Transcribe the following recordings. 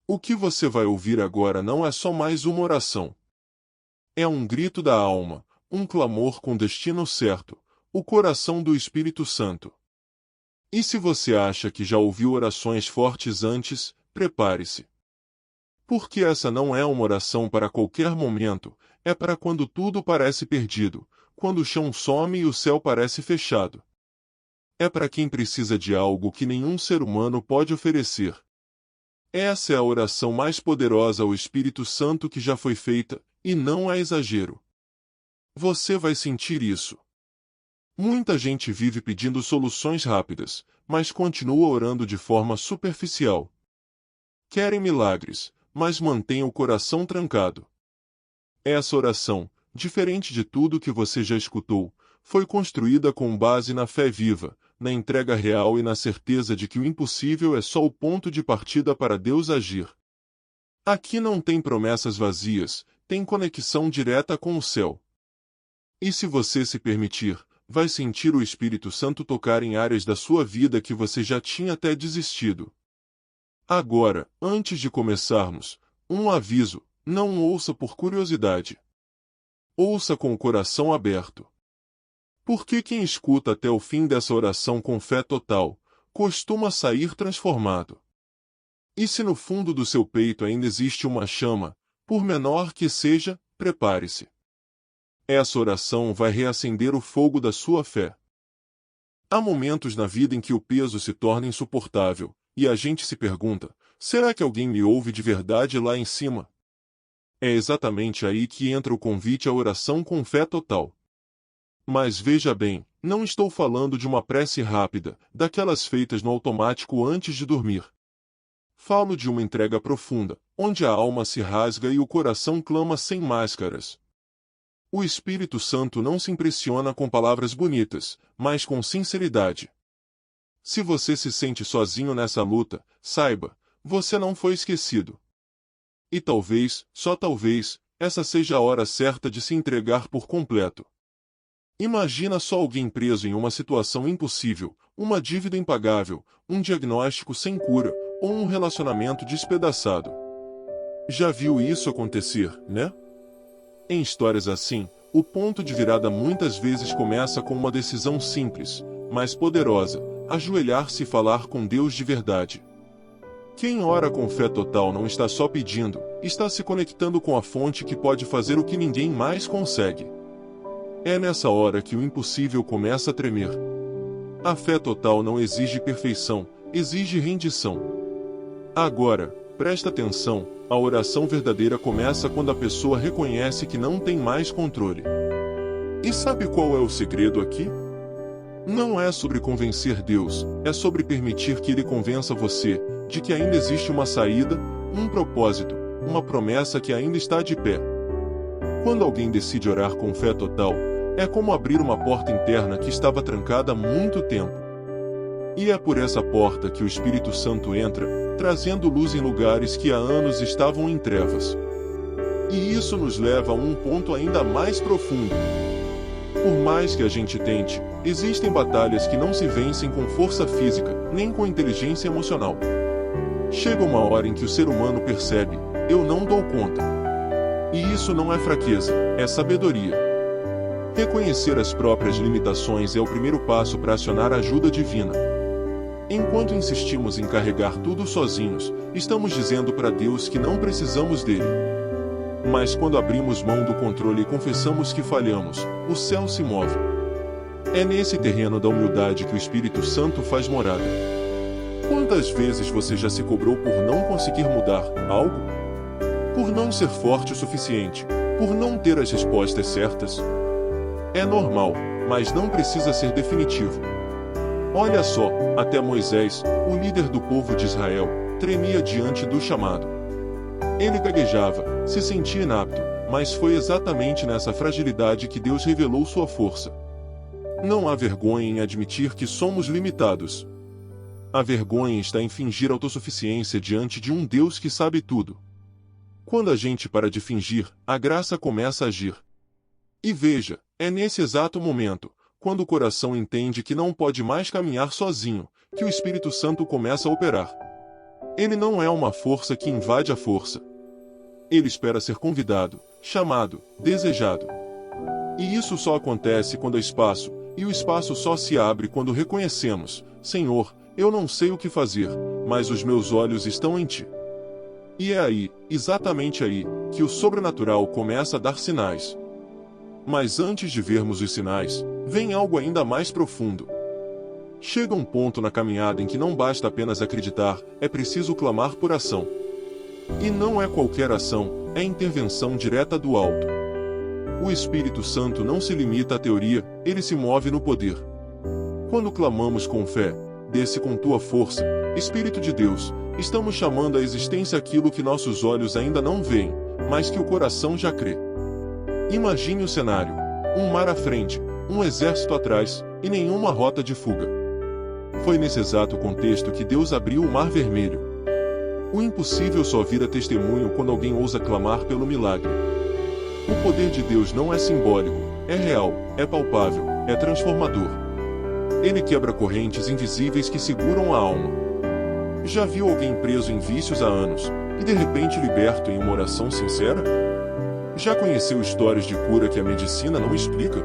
O que você vai ouvir agora não é só mais uma oração. É um grito da alma, um clamor com destino certo, o coração do Espírito Santo. E se você acha que já ouviu orações fortes antes, prepare-se. Porque essa não é uma oração para qualquer momento, é para quando tudo parece perdido, quando o chão some e o céu parece fechado. É para quem precisa de algo que nenhum ser humano pode oferecer. Essa é a oração mais poderosa ao Espírito Santo que já foi feita, e não é exagero. Você vai sentir isso. Muita gente vive pedindo soluções rápidas, mas continua orando de forma superficial. Querem milagres, mas mantém o coração trancado. Essa oração, diferente de tudo que você já escutou, foi construída com base na fé viva, na entrega real e na certeza de que o impossível é só o ponto de partida para Deus agir. Aqui não tem promessas vazias, tem conexão direta com o céu. E se você se permitir, vai sentir o Espírito Santo tocar em áreas da sua vida que você já tinha até desistido. Agora, antes de começarmos, um aviso: não ouça por curiosidade. Ouça com o coração aberto. Porque quem escuta até o fim dessa oração com fé total, costuma sair transformado. E se no fundo do seu peito ainda existe uma chama, por menor que seja, prepare-se. Essa oração vai reacender o fogo da sua fé. Há momentos na vida em que o peso se torna insuportável, e a gente se pergunta: será que alguém me ouve de verdade lá em cima? É exatamente aí que entra o convite à oração com fé total. Mas veja bem, não estou falando de uma prece rápida, daquelas feitas no automático antes de dormir. Falo de uma entrega profunda, onde a alma se rasga e o coração clama sem máscaras. O Espírito Santo não se impressiona com palavras bonitas, mas com sinceridade. Se você se sente sozinho nessa luta, saiba, você não foi esquecido. E talvez, só talvez, essa seja a hora certa de se entregar por completo. Imagina só alguém preso em uma situação impossível, uma dívida impagável, um diagnóstico sem cura, ou um relacionamento despedaçado. Já viu isso acontecer, né? Em histórias assim, o ponto de virada muitas vezes começa com uma decisão simples, mas poderosa: ajoelhar-se e falar com Deus de verdade. Quem ora com fé total não está só pedindo, está se conectando com a fonte que pode fazer o que ninguém mais consegue. É nessa hora que o impossível começa a tremer. A fé total não exige perfeição, exige rendição. Agora, presta atenção, a oração verdadeira começa quando a pessoa reconhece que não tem mais controle. E sabe qual é o segredo aqui? Não é sobre convencer Deus, é sobre permitir que Ele convença você de que ainda existe uma saída, um propósito, uma promessa que ainda está de pé. Quando alguém decide orar com fé total, é como abrir uma porta interna que estava trancada há muito tempo. E é por essa porta que o Espírito Santo entra, trazendo luz em lugares que há anos estavam em trevas. E isso nos leva a um ponto ainda mais profundo. Por mais que a gente tente, existem batalhas que não se vencem com força física, nem com inteligência emocional. Chega uma hora em que o ser humano percebe: eu não dou conta. E isso não é fraqueza, é sabedoria. Reconhecer as próprias limitações é o primeiro passo para acionar a ajuda divina. Enquanto insistimos em carregar tudo sozinhos, estamos dizendo para Deus que não precisamos dele. Mas quando abrimos mão do controle e confessamos que falhamos, o céu se move. É nesse terreno da humildade que o Espírito Santo faz morada. Quantas vezes você já se cobrou por não conseguir mudar algo? Por não ser forte o suficiente? Por não ter as respostas certas? É normal, mas não precisa ser definitivo. Olha só, até Moisés, o líder do povo de Israel, tremia diante do chamado. Ele gaguejava, se sentia inapto, mas foi exatamente nessa fragilidade que Deus revelou sua força. Não há vergonha em admitir que somos limitados. A vergonha está em fingir autossuficiência diante de um Deus que sabe tudo. Quando a gente para de fingir, a graça começa a agir. E veja, é nesse exato momento, quando o coração entende que não pode mais caminhar sozinho, que o Espírito Santo começa a operar. Ele não é uma força que invade a força. Ele espera ser convidado, chamado, desejado. E isso só acontece quando há espaço, e o espaço só se abre quando reconhecemos: Senhor, eu não sei o que fazer, mas os meus olhos estão em Ti. E é aí, exatamente aí, que o sobrenatural começa a dar sinais. Mas antes de vermos os sinais, vem algo ainda mais profundo. Chega um ponto na caminhada em que não basta apenas acreditar, é preciso clamar por ação. E não é qualquer ação, é intervenção direta do alto. O Espírito Santo não se limita à teoria, ele se move no poder. Quando clamamos com fé, desce com tua força, Espírito de Deus, estamos chamando à existência aquilo que nossos olhos ainda não veem, mas que o coração já crê. Imagine o cenário: um mar à frente, um exército atrás, e nenhuma rota de fuga. Foi nesse exato contexto que Deus abriu o Mar Vermelho. O impossível só vira testemunho quando alguém ousa clamar pelo milagre. O poder de Deus não é simbólico, é real, é palpável, é transformador. Ele quebra correntes invisíveis que seguram a alma. Já viu alguém preso em vícios há anos, e de repente liberto em uma oração sincera? Já conheceu histórias de cura que a medicina não explica?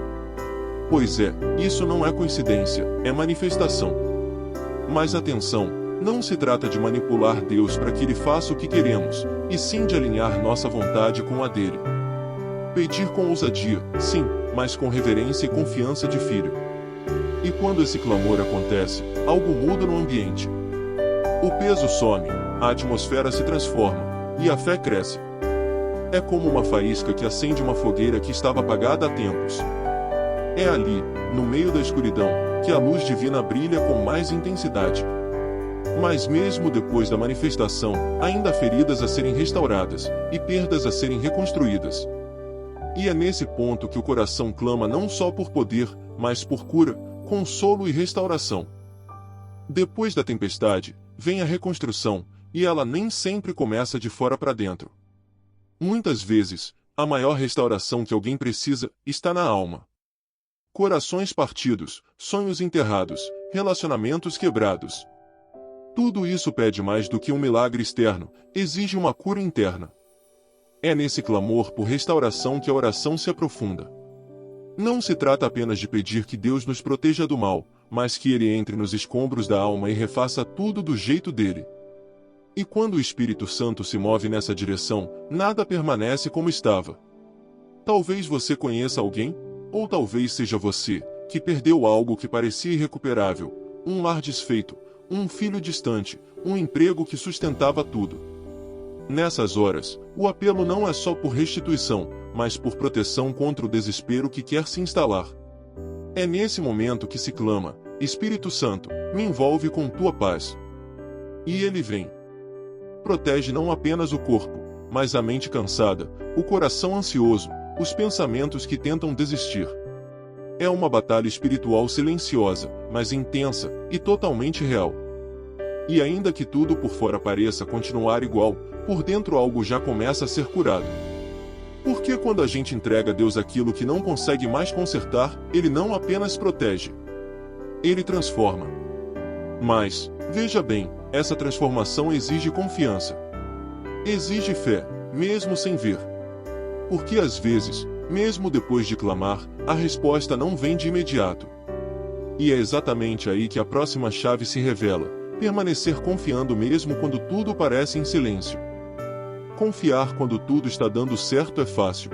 Pois é, isso não é coincidência, é manifestação. Mas atenção, não se trata de manipular Deus para que Ele faça o que queremos, e sim de alinhar nossa vontade com a dele. Pedir com ousadia, sim, mas com reverência e confiança de filho. E quando esse clamor acontece, algo muda no ambiente. O peso some, a atmosfera se transforma, e a fé cresce. É como uma faísca que acende uma fogueira que estava apagada há tempos. É ali, no meio da escuridão, que a luz divina brilha com mais intensidade. Mas mesmo depois da manifestação, ainda há feridas a serem restauradas, e perdas a serem reconstruídas. E é nesse ponto que o coração clama não só por poder, mas por cura, consolo e restauração. Depois da tempestade, vem a reconstrução, e ela nem sempre começa de fora para dentro. Muitas vezes, a maior restauração que alguém precisa está na alma. Corações partidos, sonhos enterrados, relacionamentos quebrados. Tudo isso pede mais do que um milagre externo, exige uma cura interna. É nesse clamor por restauração que a oração se aprofunda. Não se trata apenas de pedir que Deus nos proteja do mal, mas que Ele entre nos escombros da alma e refaça tudo do jeito dele. E quando o Espírito Santo se move nessa direção, nada permanece como estava. Talvez você conheça alguém, ou talvez seja você, que perdeu algo que parecia irrecuperável, um lar desfeito, um filho distante, um emprego que sustentava tudo. Nessas horas, o apelo não é só por restituição, mas por proteção contra o desespero que quer se instalar. É nesse momento que se clama: Espírito Santo, me envolve com tua paz. E ele vem. Protege não apenas o corpo, mas a mente cansada, o coração ansioso, os pensamentos que tentam desistir. É uma batalha espiritual silenciosa, mas intensa, e totalmente real. E ainda que tudo por fora pareça continuar igual, por dentro algo já começa a ser curado. Porque quando a gente entrega a Deus aquilo que não consegue mais consertar, Ele não apenas protege. Ele transforma. Mas, veja bem, essa transformação exige confiança. Exige fé, mesmo sem ver. Porque às vezes, mesmo depois de clamar, a resposta não vem de imediato. E é exatamente aí que a próxima chave se revela: permanecer confiando mesmo quando tudo parece em silêncio. Confiar quando tudo está dando certo é fácil.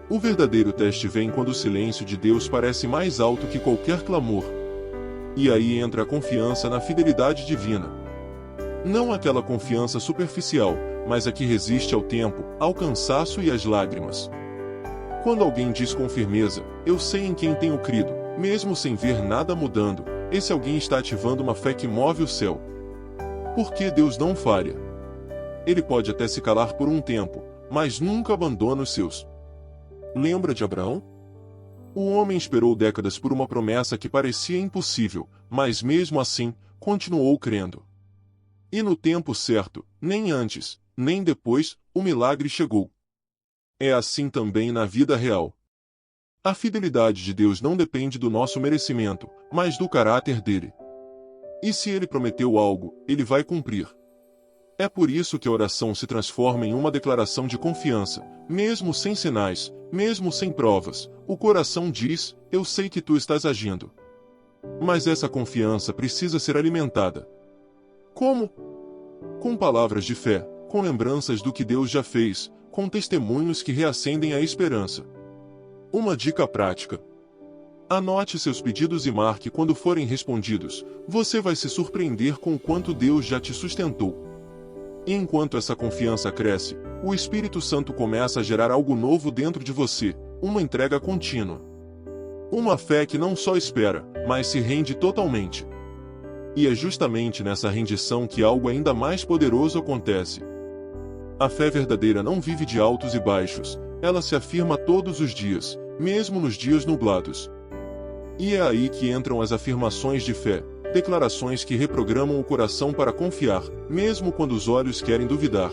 O verdadeiro teste vem quando o silêncio de Deus parece mais alto que qualquer clamor. E aí entra a confiança na fidelidade divina. Não aquela confiança superficial, mas a que resiste ao tempo, ao cansaço e às lágrimas. Quando alguém diz com firmeza: eu sei em quem tenho crido, mesmo sem ver nada mudando, esse alguém está ativando uma fé que move o céu. Porque Deus não falha. Ele pode até se calar por um tempo, mas nunca abandona os seus. Lembra de Abraão? O homem esperou décadas por uma promessa que parecia impossível, mas mesmo assim, continuou crendo. E no tempo certo, nem antes, nem depois, o milagre chegou. É assim também na vida real. A fidelidade de Deus não depende do nosso merecimento, mas do caráter dele. E se ele prometeu algo, ele vai cumprir. É por isso que a oração se transforma em uma declaração de confiança, mesmo sem sinais, mesmo sem provas. O coração diz: eu sei que tu estás agindo. Mas essa confiança precisa ser alimentada. Como? Com palavras de fé, com lembranças do que Deus já fez, com testemunhos que reacendem a esperança. Uma dica prática: anote seus pedidos e marque quando forem respondidos. Você vai se surpreender com o quanto Deus já te sustentou. E enquanto essa confiança cresce, o Espírito Santo começa a gerar algo novo dentro de você, uma entrega contínua. Uma fé que não só espera, mas se rende totalmente. E é justamente nessa rendição que algo ainda mais poderoso acontece. A fé verdadeira não vive de altos e baixos, ela se afirma todos os dias, mesmo nos dias nublados. E é aí que entram as afirmações de fé, declarações que reprogramam o coração para confiar, mesmo quando os olhos querem duvidar.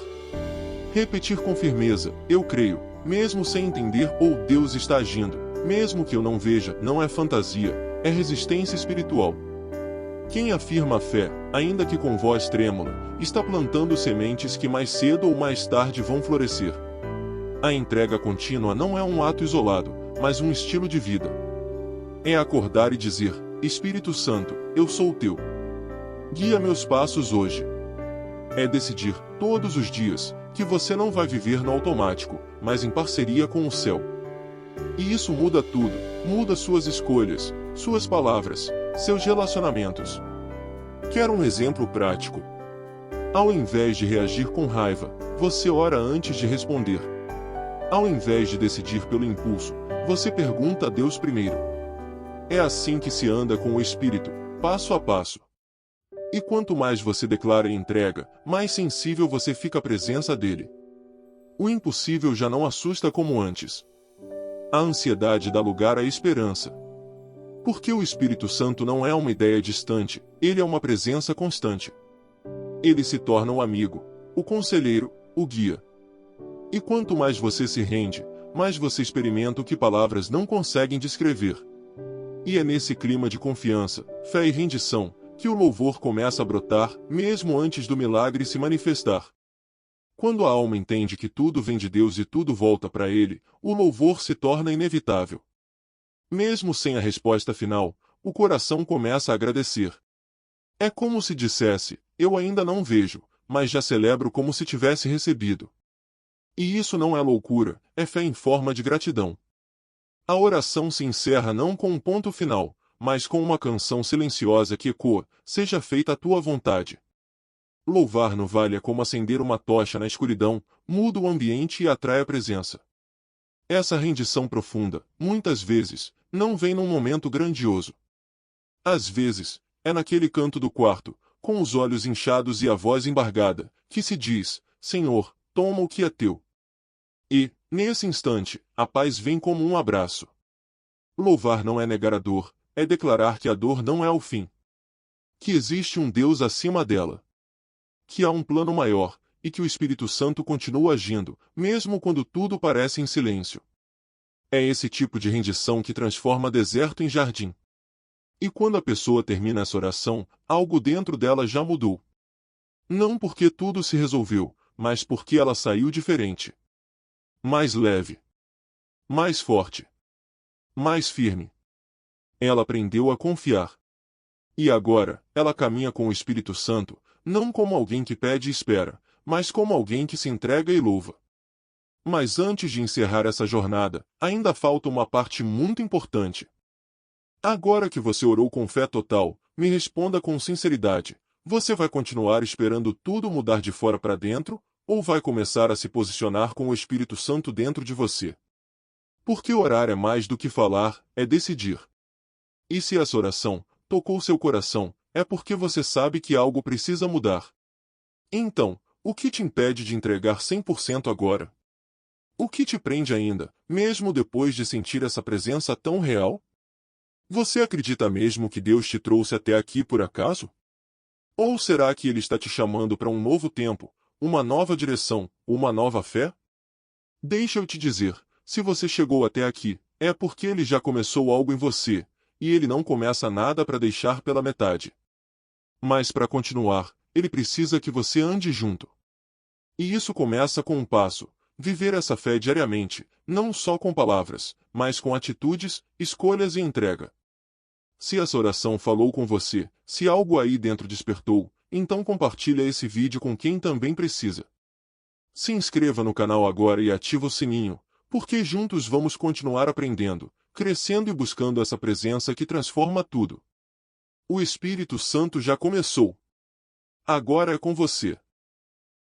Repetir com firmeza: eu creio, mesmo sem entender, ou Deus está agindo, mesmo que eu não veja, não é fantasia, é resistência espiritual. Quem afirma a fé, ainda que com voz trêmula, está plantando sementes que mais cedo ou mais tarde vão florescer. A entrega contínua não é um ato isolado, mas um estilo de vida. É acordar e dizer: Espírito Santo, eu sou teu. Guia meus passos hoje. É decidir, todos os dias, que você não vai viver no automático, mas em parceria com o céu. E isso muda tudo, muda suas escolhas, suas palavras, seus relacionamentos. Quer um exemplo prático? Ao invés de reagir com raiva, você ora antes de responder. Ao invés de decidir pelo impulso, você pergunta a Deus primeiro. É assim que se anda com o Espírito, passo a passo. E quanto mais você declara e entrega, mais sensível você fica à presença dele. O impossível já não assusta como antes. A ansiedade dá lugar à esperança. Porque o Espírito Santo não é uma ideia distante, ele é uma presença constante. Ele se torna o amigo, o conselheiro, o guia. E quanto mais você se rende, mais você experimenta o que palavras não conseguem descrever. E é nesse clima de confiança, fé e rendição, que o louvor começa a brotar, mesmo antes do milagre se manifestar. Quando a alma entende que tudo vem de Deus e tudo volta para Ele, o louvor se torna inevitável. Mesmo sem a resposta final, o coração começa a agradecer. É como se dissesse: eu ainda não vejo, mas já celebro como se tivesse recebido. E isso não é loucura, é fé em forma de gratidão. A oração se encerra não com um ponto final, mas com uma canção silenciosa que ecoa: seja feita a tua vontade. Louvar no vale é como acender uma tocha na escuridão, muda o ambiente e atrai a presença. Essa rendição profunda, muitas vezes, não vem num momento grandioso. Às vezes, é naquele canto do quarto, com os olhos inchados e a voz embargada, que se diz: Senhor, toma o que é teu. E, nesse instante, a paz vem como um abraço. Louvar não é negar a dor, é declarar que a dor não é o fim. Que existe um Deus acima dela. Que há um plano maior, e que o Espírito Santo continua agindo, mesmo quando tudo parece em silêncio. É esse tipo de rendição que transforma deserto em jardim. E quando a pessoa termina essa oração, algo dentro dela já mudou. Não porque tudo se resolveu, mas porque ela saiu diferente. Mais leve. Mais forte. Mais firme. Ela aprendeu a confiar. E agora, ela caminha com o Espírito Santo, não como alguém que pede e espera, mas como alguém que se entrega e louva. Mas antes de encerrar essa jornada, ainda falta uma parte muito importante. Agora que você orou com fé total, me responda com sinceridade: você vai continuar esperando tudo mudar de fora para dentro, ou vai começar a se posicionar com o Espírito Santo dentro de você? Porque orar é mais do que falar, é decidir. E se essa oração tocou seu coração, é porque você sabe que algo precisa mudar. Então, o que te impede de entregar 100% agora? O que te prende ainda, mesmo depois de sentir essa presença tão real? Você acredita mesmo que Deus te trouxe até aqui por acaso? Ou será que Ele está te chamando para um novo tempo, uma nova direção, uma nova fé? Deixa eu te dizer, se você chegou até aqui, é porque Ele já começou algo em você, e Ele não começa nada para deixar pela metade. Mas para continuar, Ele precisa que você ande junto. E isso começa com um passo: viver essa fé diariamente, não só com palavras, mas com atitudes, escolhas e entrega. Se essa oração falou com você, se algo aí dentro despertou, então compartilha esse vídeo com quem também precisa. Se inscreva no canal agora e ativa o sininho, porque juntos vamos continuar aprendendo, crescendo e buscando essa presença que transforma tudo. O Espírito Santo já começou. Agora é com você.